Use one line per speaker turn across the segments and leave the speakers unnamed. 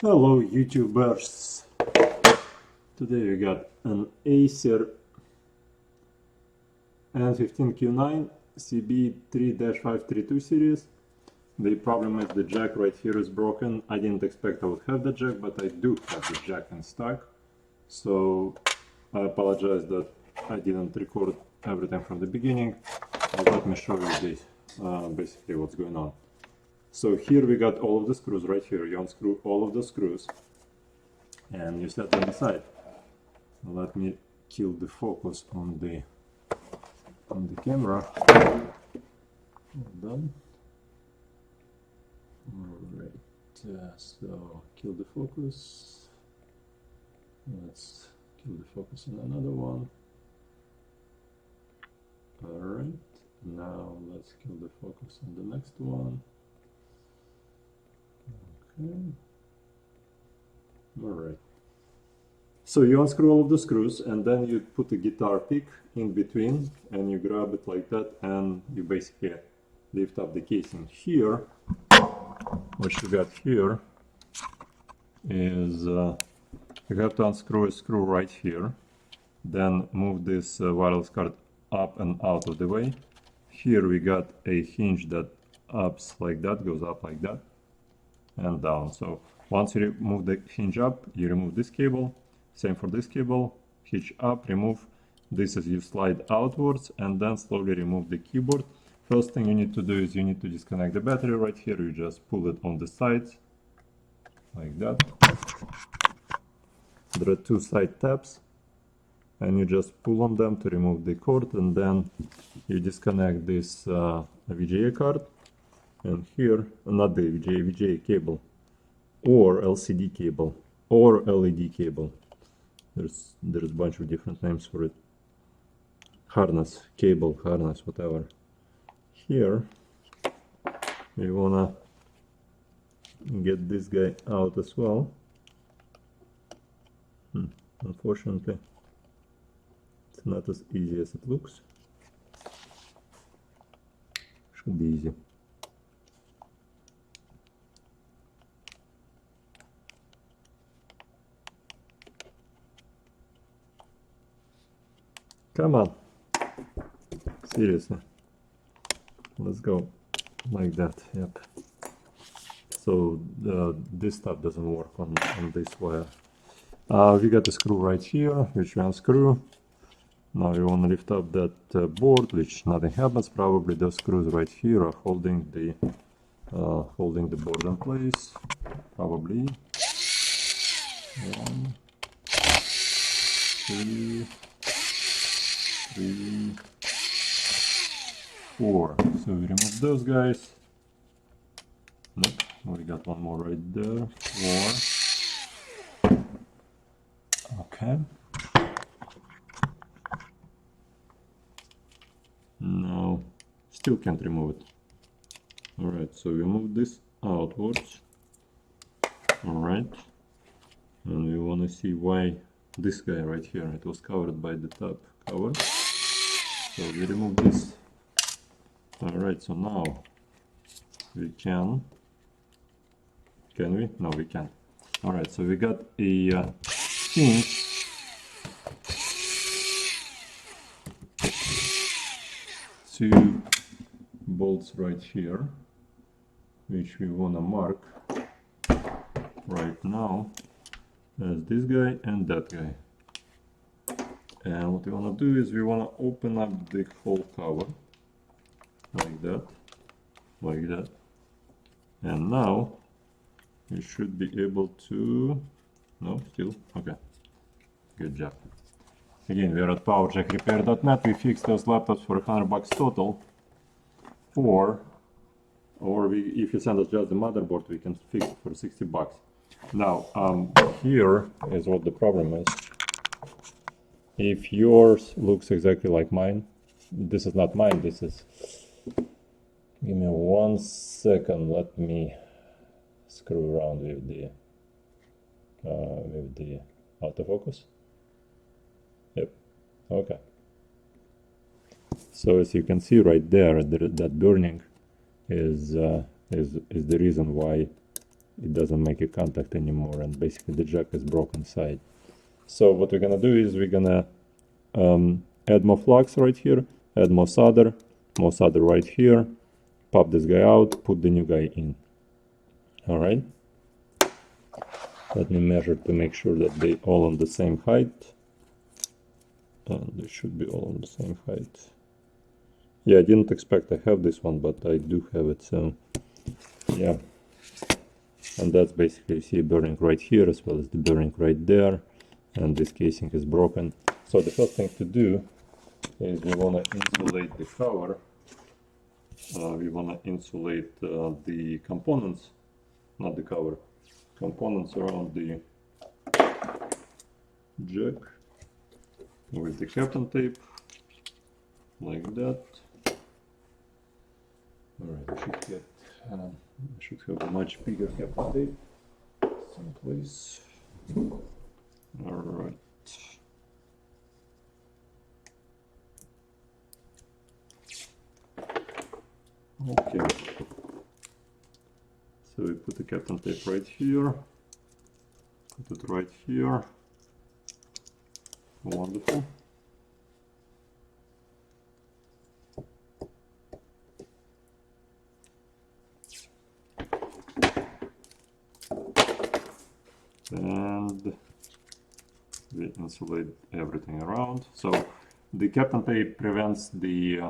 Hello YouTubers! Today we got an ACER N15Q9 CB3-532 series. The problem is the jack right here is broken. I didn't expect I would have the jack, but I do have the jack in stock. So I apologize that I didn't record everything from the beginning. Let me show you this, basically what's going on. So here we got all of the screws right here. You unscrew all of the screws and you set them aside. Let me kill the focus on the camera. Hold on. Alright, so kill the focus. Let's kill the focus on another one. Alright, now let's kill the focus on the next one. Okay. Alright. So you unscrew all of the screws and then you put a guitar pick in between and you grab it like that and you basically lift up the casing. Here, what you got here is you have to unscrew a screw right here, then move this wireless card up and out of the way. Here we got a hinge that ups like that, goes up like that and down. So once you remove the hinge up, you remove this cable. Same for this cable, hinge up, remove. This is you slide outwards and then slowly remove the keyboard. First thing you need to do is you need to disconnect the battery right here. You just pull it on the sides like that. There are two side tabs and you just pull on them to remove the cord, and then you disconnect this VGA card, and here, not the VGA cable or LCD cable or LED cable. There's a bunch of different names for it. Harness, cable, harness, whatever. Here, we wanna get this guy out as well. Unfortunately, it's not as easy as it looks. Should be easy. Come on. Seriously. Let's go like that. Yep. So this stuff doesn't work on this wire. We got the screw right here, which we unscrew. Now we want to lift up that board, which nothing happens. Probably those screws right here are holding the board in place. Probably. 1, 2, 3, 4. So we remove those guys. Nope, we got one more right there. 4. Okay. No, still can't remove it. Alright, so we move this outwards. Alright. And we want to see why this guy right here, it was covered by the top cover. So we remove this. Alright, so now we can we? No, we can't. Alright, so we got a hinge. Two bolts right here, which we want to mark right now as this guy and that guy. And what we want to do is we want to open up the whole cover like that, like that. And now we should be able to, no, still, okay, good job. Again, we are at powerjackrepair.net. We fix those laptops for $100 total, or if you send us just the motherboard, we can fix it for $60. Now, here is what the problem is. If yours looks exactly like mine, this is not mine. This is. Give me 1 second. Let me screw around with the autofocus. Yep. Okay. So as you can see right there, that burning is the reason why it doesn't make a contact anymore, and basically the jack is broken side. So what we're gonna do is we're gonna add more flux right here, add more solder right here, pop this guy out, put the new guy in. All right. Let me measure to make sure that they all on the same height. And they should be all on the same height. Yeah, I didn't expect I have this one, but I do have it, so yeah. And that's basically, you see a bearing right here as well as the bearing right there, and this casing is broken. So the first thing to do is we want to insulate the cover. We want to insulate the components, not the cover, components around the jack with the Kapton tape, like that. Alright, I should have a much bigger Kapton tape someplace. Alright. Okay. So we put the Kapton tape right here. Put it right here. Wonderful. And we insulate everything around. So the Kapton tape prevents the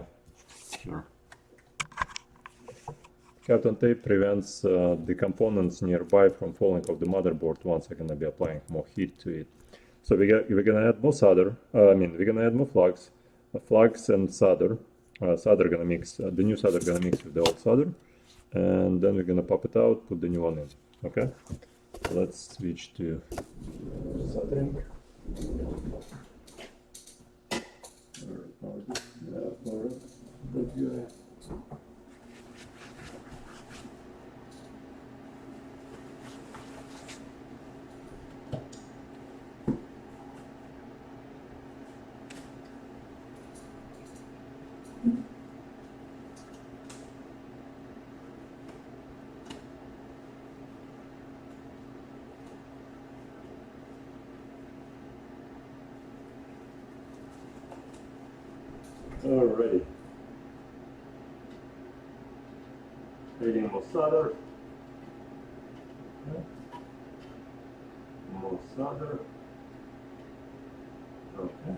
Kapton tape prevents the components nearby from falling off the motherboard once I'm gonna be applying more heat to it. So we're gonna add more solder. We're gonna add more flux, and solder. Solder gonna mix. The new solder gonna mix with the old solder, and then we're gonna pop it out, put the new one in. Okay. Let's switch to soldering. Alrighty. Adding more solder. More solder. Okay.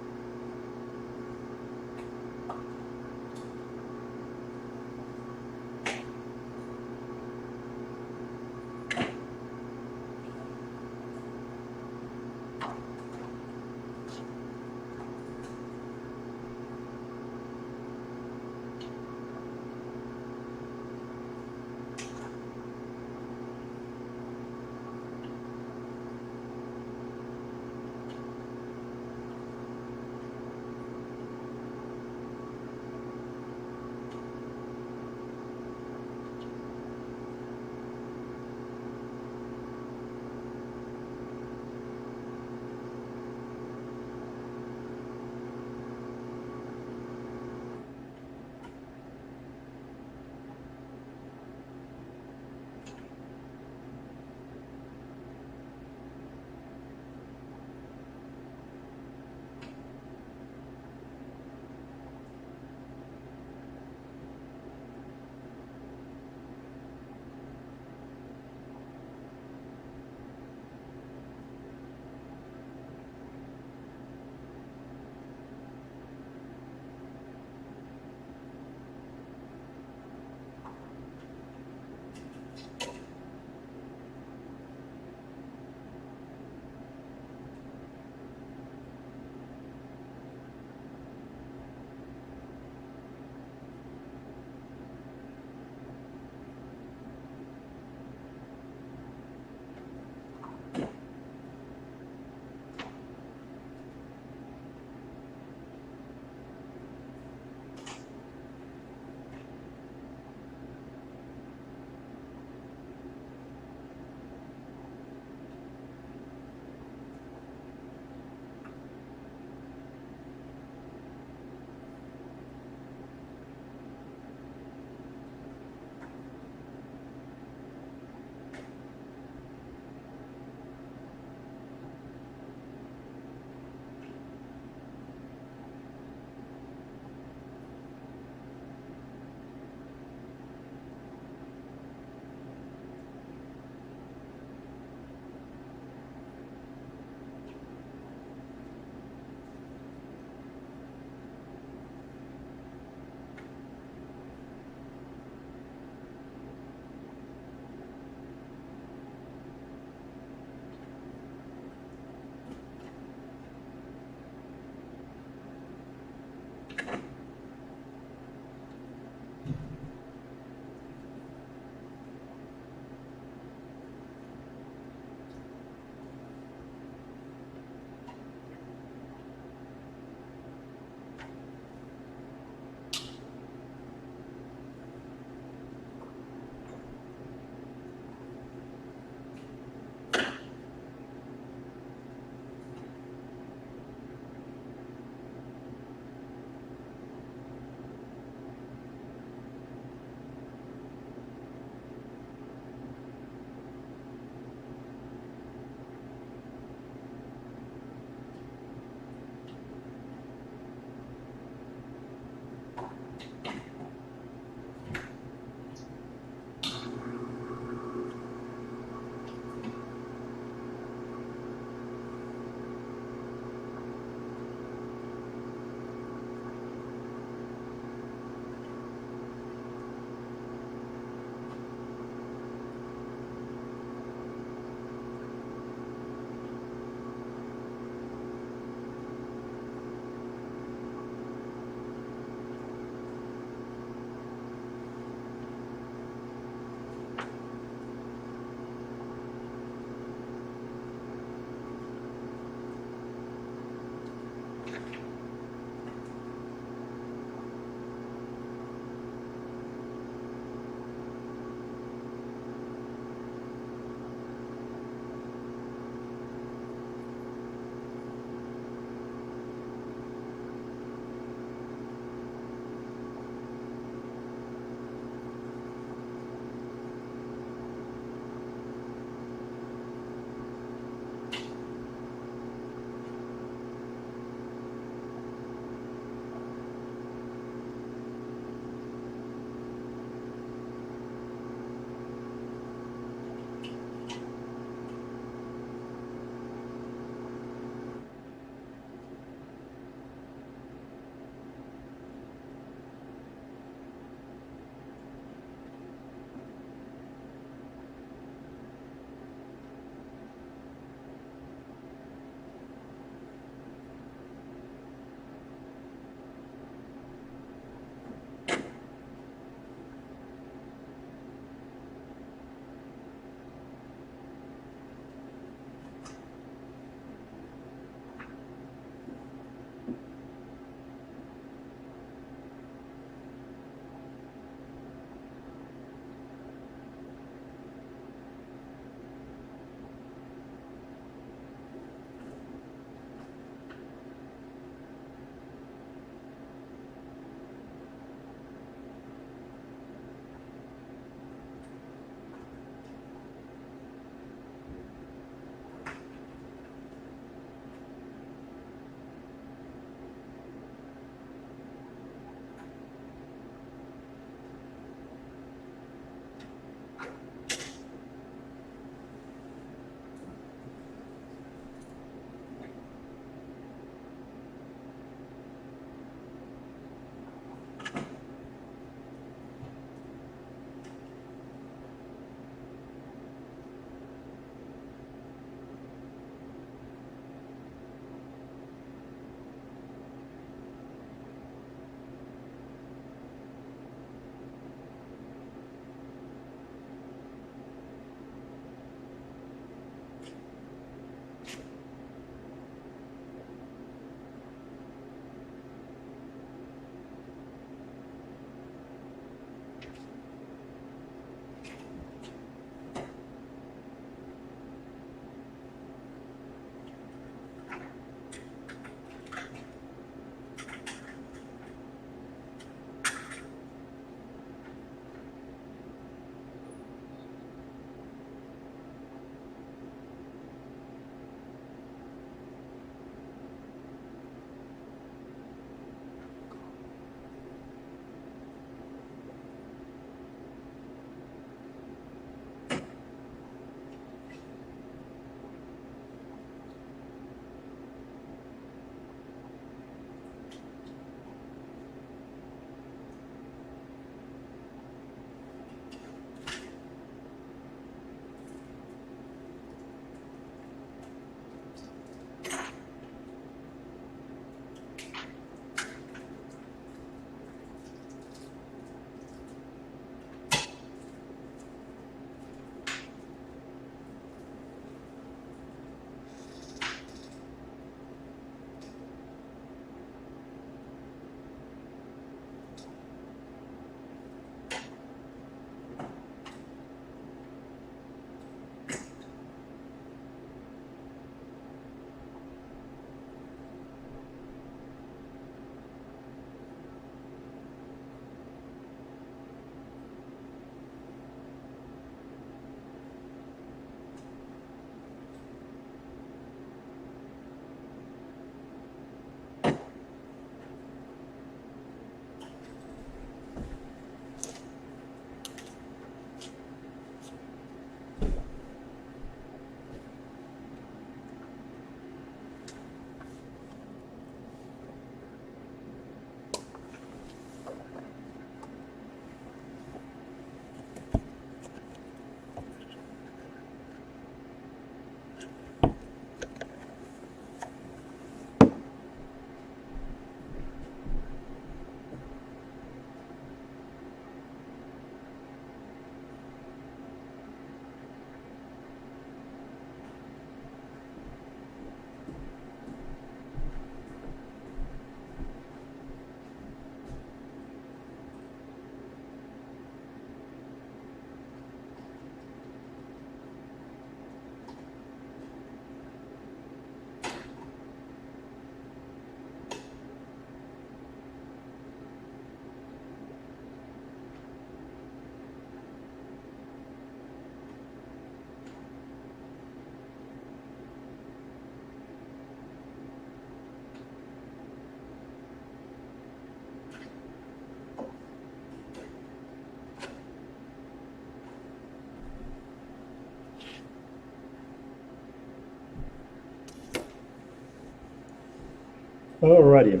Alrighty,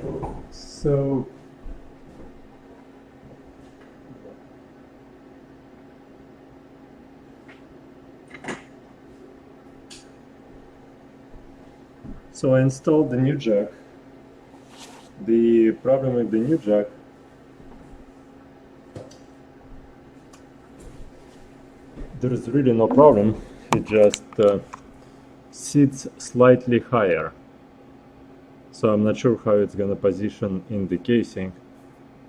so I installed the new jack. The problem with the new jack, there is really no problem. It just sits slightly higher. So I'm not sure how it's gonna position in the casing.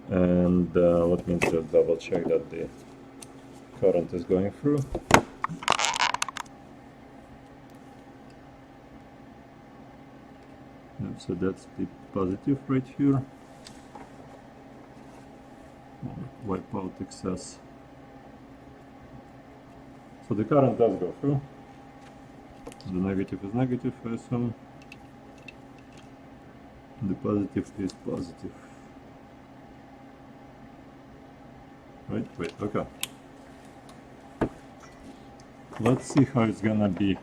And let me just double check that the current is going through. So that's the positive right here. Wipe out excess. So the current does go through. The negative is negative, I assume. The positive is positive. Right, wait, okay. Let's see how it's gonna be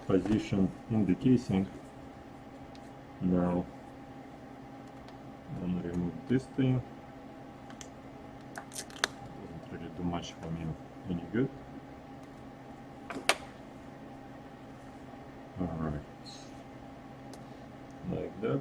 positioned in the casing. Now, I'm gonna remove this thing. Doesn't really do much for me any good. Alright. Like that.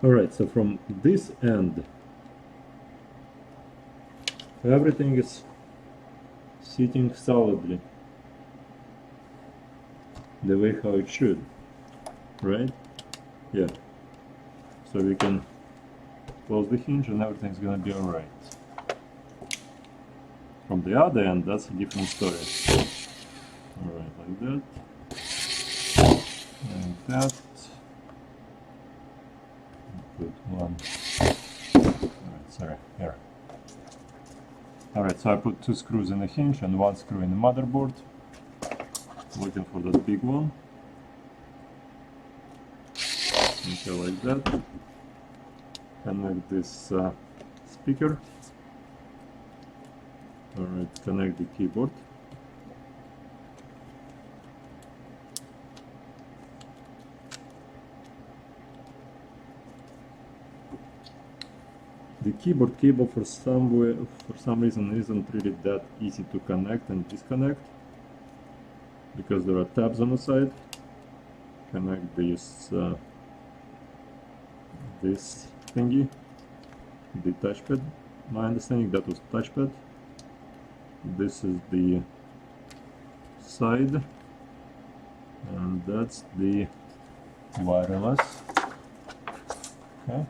Alright, so from this end, everything is sitting solidly, the way how it should, right? Yeah. So we can close the hinge and everything's gonna be alright. From the other end, that's a different story. Alright, like that. Like that. Put one. Alright, sorry, here. Alright, so I put 2 screws in the hinge and 1 screw in the motherboard. Looking for that big one. Okay, like that. Connect this speaker. Alright, connect the keyboard. The keyboard cable for some reason isn't really that easy to connect and disconnect because there are tabs on the side. Connect this this thingy, the touchpad. My understanding that was touchpad. This is the side, and that's the wireless. Okay.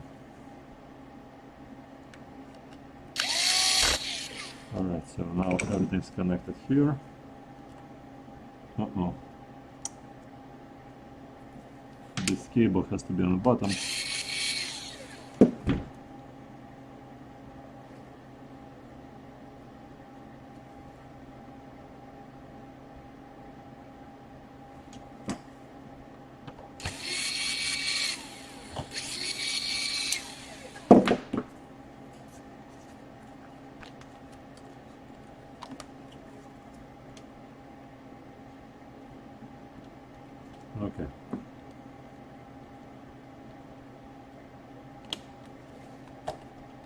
Alright, so now everything's connected here. Uh-oh. This cable has to be on the bottom. Okay.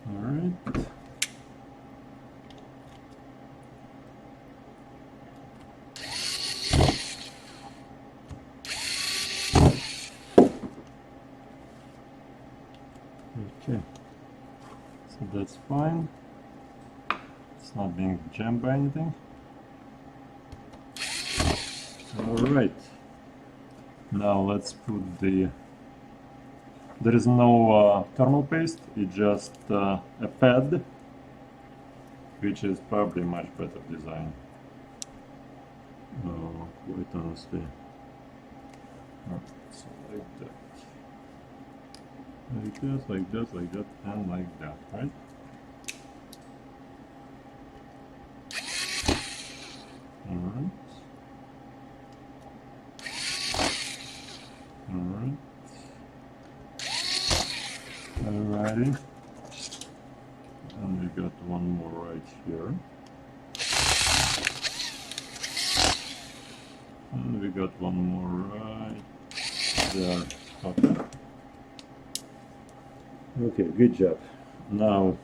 All right. Okay. So that's fine. It's not being jammed by anything. All right. Now let's put the, there is no thermal paste, it's just a pad, which is probably much better design. Quite honestly. So like that. Like that, like that, like that, and like that, right? Alright. Alright. already. And we got one more right here. And we got one more right there. Okay. Okay, good job. Now,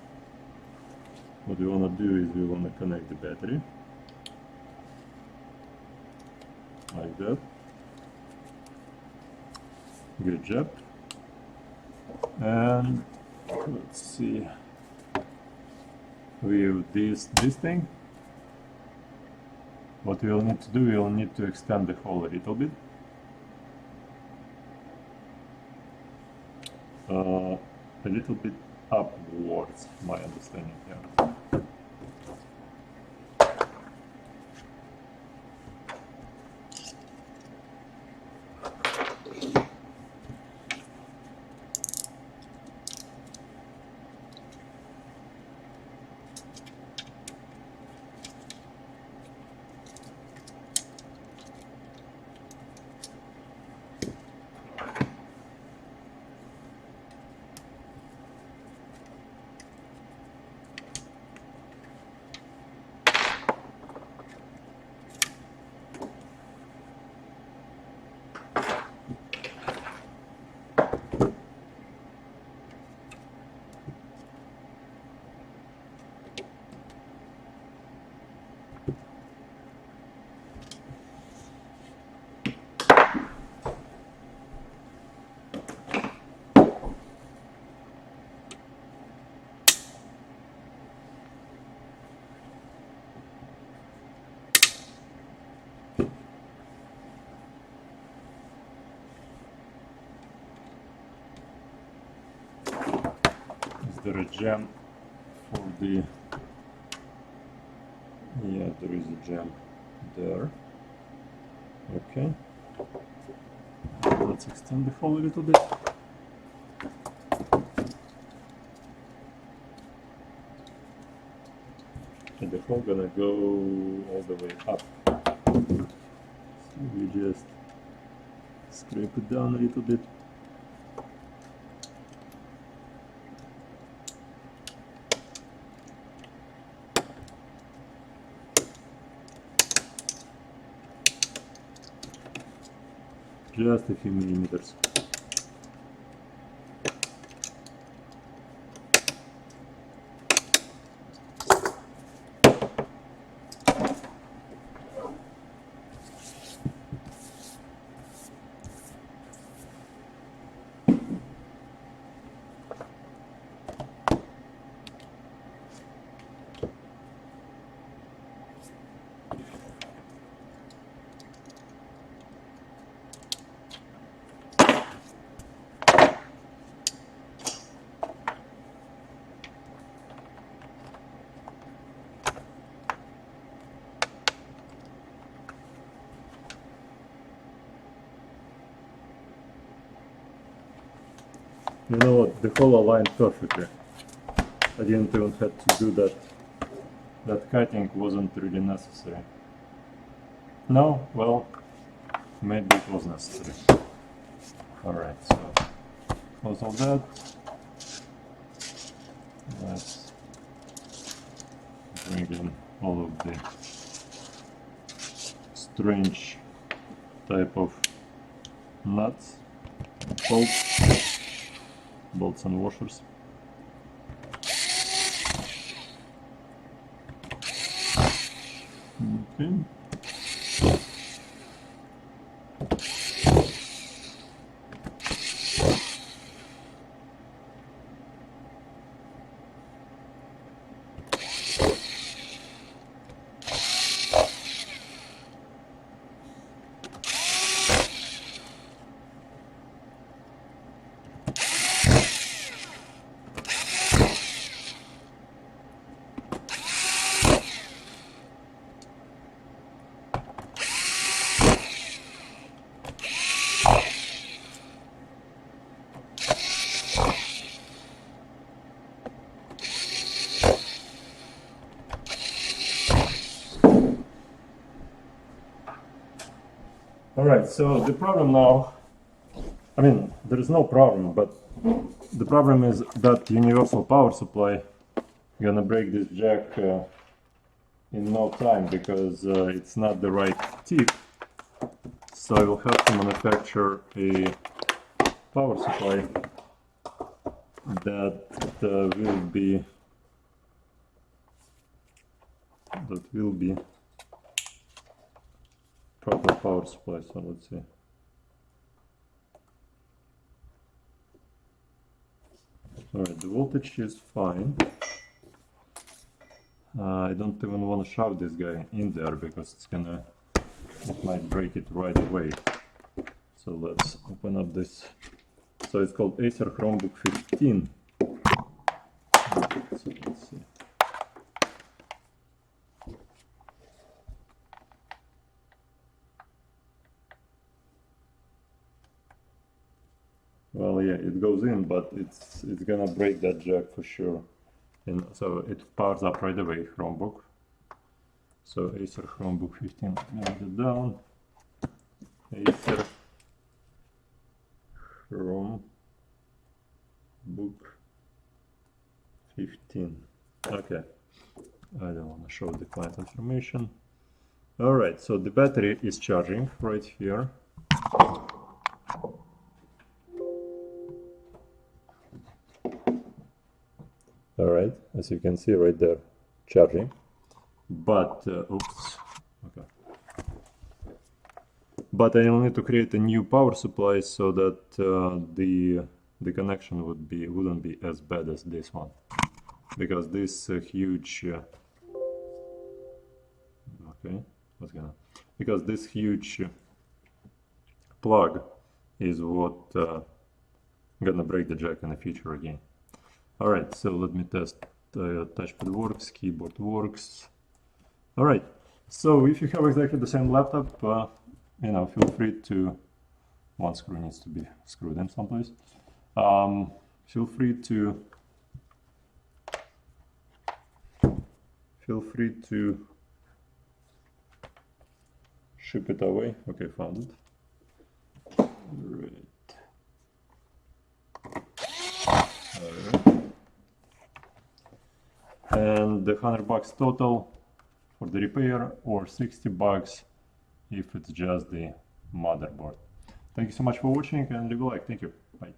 what we want to do is we want to connect the battery. Like that. Good job. And let's see. With this thing, what we'll need to do, we'll need to extend the hole a little bit. A little bit upwards, my understanding here. Is there a jam for the... Yeah, there is a jam there. Okay. Let's extend the hole a little bit. And the hole gonna go all the way up. So we just scrape it down a little bit. Just a few millimeters. You know what, the hole aligned perfectly. I didn't even have to do that. That cutting wasn't really necessary. No, well, maybe it was necessary. Alright, so close all that. Let's bring in all of the strange type of nuts, bolts and washers. Okay. Alright, so the problem now I mean, there is no problem, but the problem is that universal power supply gonna break this jack in no time, because it's not the right tip. So I will have to manufacture a power supply that will be proper power supply. So let's see. Alright, the voltage is fine. I don't even want to shove this guy in there because it might break it right away. So let's open up this. So it's called ACER Chromebook 15. So let's see. Well, yeah, it goes in, but it's gonna break that jack for sure. And so it powers up right away, Chromebook. So ACER Chromebook 15, let me write it down. ACER Chromebook 15. Okay, I don't want to show the client information. Alright, so the battery is charging right here. Alright, as you can see right there, charging. But, oops, okay. But I will need to create a new power supply so that the connection wouldn't be as bad as this one, because this huge because this huge plug is what gonna break the jack in the future again. Alright, so let me test touchpad works, keyboard works. Alright, so if you have exactly the same laptop, you know, feel free to, one screw needs to be screwed in someplace. Feel free to ship it away. Okay, found it. Right. And the $100 total for the repair, or $60 if it's just the motherboard. Thank you so much for watching, and leave a like. Thank you. Bye.